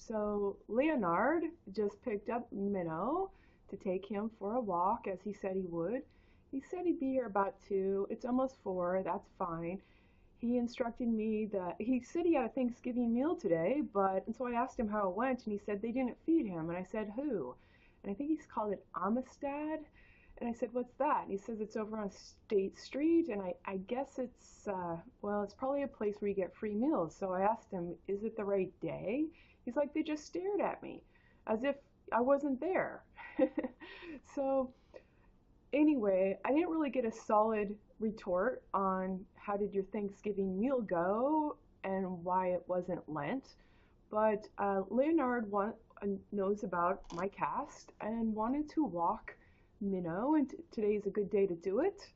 So Leonard just picked up Minnow to take him for a walk as he said he would. He said he'd be here about 2. It's almost 4. That's fine. He instructed me that he said he had a Thanksgiving meal today, and so I asked him how it went, and he said they didn't feed him. And I said, who? And I think he's called it Amistad. And I said, what's that? And he says it's over on State Street, and I guess it's, well, it's probably a place where you get free meals. So I asked him, is it the right day? He's like, they just stared at me as if I wasn't there. So anyway, I didn't really get a solid retort on how did your Thanksgiving meal go and why it wasn't Lent. But Leonard knows about my cast and wanted to walk Minnow, and today is a good day to do it.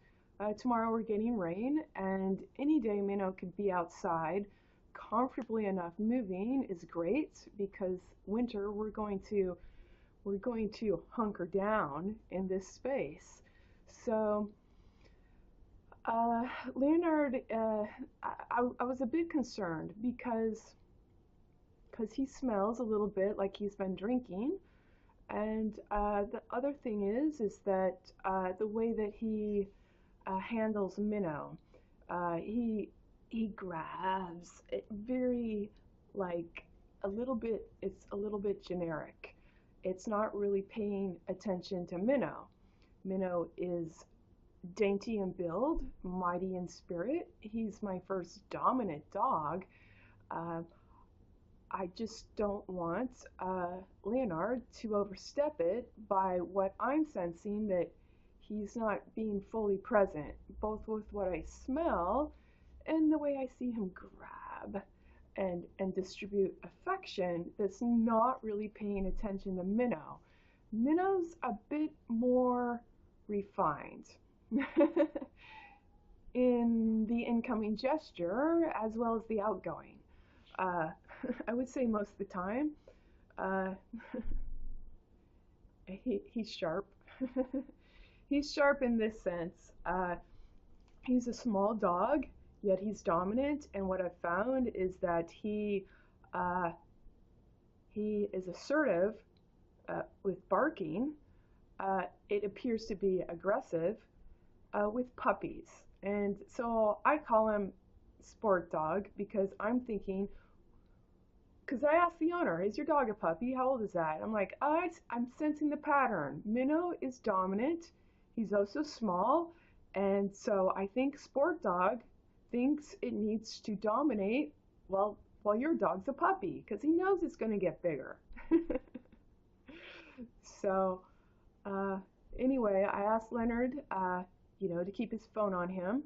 Tomorrow we're getting rain, and any day Minnow could be outside comfortably enough moving is great because winter we're going to hunker down in this space. So Leonard, I was a bit concerned because he smells a little bit like he's been drinking. And the other thing is that the way that he handles Minnow, he grabs it very like it's a little bit generic. It's not really paying attention to Minnow. Minnow is dainty in build, mighty in spirit. He's my first dominant dog. Uh, I just don't want Leonard to overstep it by what I'm sensing that he's not being fully present, both with what I smell and the way I see him grab and distribute affection that's not really paying attention to Minnow. Minnow's a bit more refined in the incoming gesture as well as the outgoing. Uh, I would say most of the time, uh, he's sharp. He's sharp in this sense. He's a small dog, yet he's dominant. And what I've found is that uh, he is assertive with barking. It appears to be aggressive with puppies. And so I call him sport dog because I'm thinking, because I asked the owner, is your dog a puppy? How old is that? I'm like, I'm sensing the pattern. Minnow is dominant. He's also small. And so I think sport dog thinks it needs to dominate while your dog's a puppy because he knows it's going to get bigger. So anyway, I asked Leonard, to keep his phone on him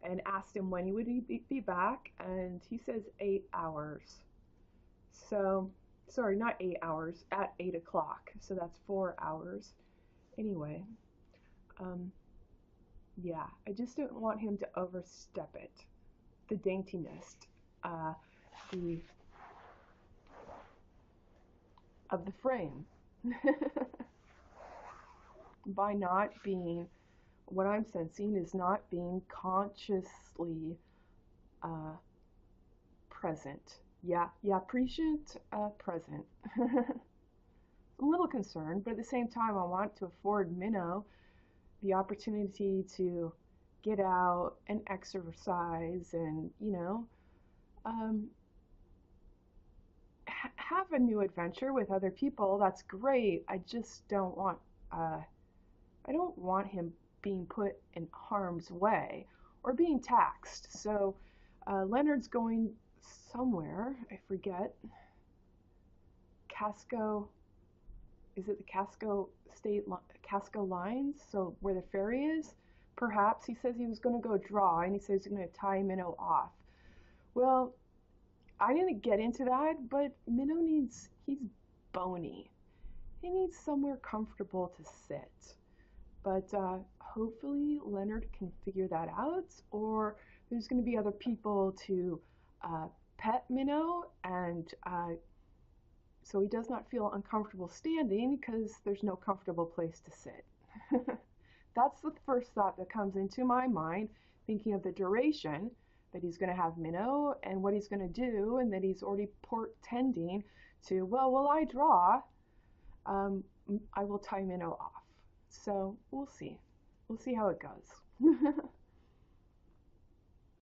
and asked him when he would be back. And he says 8 hours. So, sorry, not 8 hours, at 8 o'clock. So that's 4 hours. Anyway, yeah, I just don't want him to overstep it. The daintiness, the of the frame. By not being, what I'm sensing is not being consciously uh, present. Yeah, prescient, present. I'm a little concerned, but at the same time, I want to afford Minnow the opportunity to get out and exercise and, um, have a new adventure with other people. That's great. I just I don't want him being put in harm's way or being taxed. So Leonard's going somewhere, I forget. Casco, is it the Casco lines? So where the ferry is? Perhaps. He says he was going to go draw, and he says he's going to tie Minnow off. Well, I didn't get into that, but Minnow he's bony. He needs somewhere comfortable to sit. But hopefully Leonard can figure that out, or there's going to be other people to pet Minnow, and so he does not feel uncomfortable standing because there's no comfortable place to sit. That's the first thought that comes into my mind, thinking of the duration that he's going to have Minnow and what he's going to do, and that he's already portending to, well, while I draw, um, I will tie Minnow off. So we'll see. We'll see how it goes.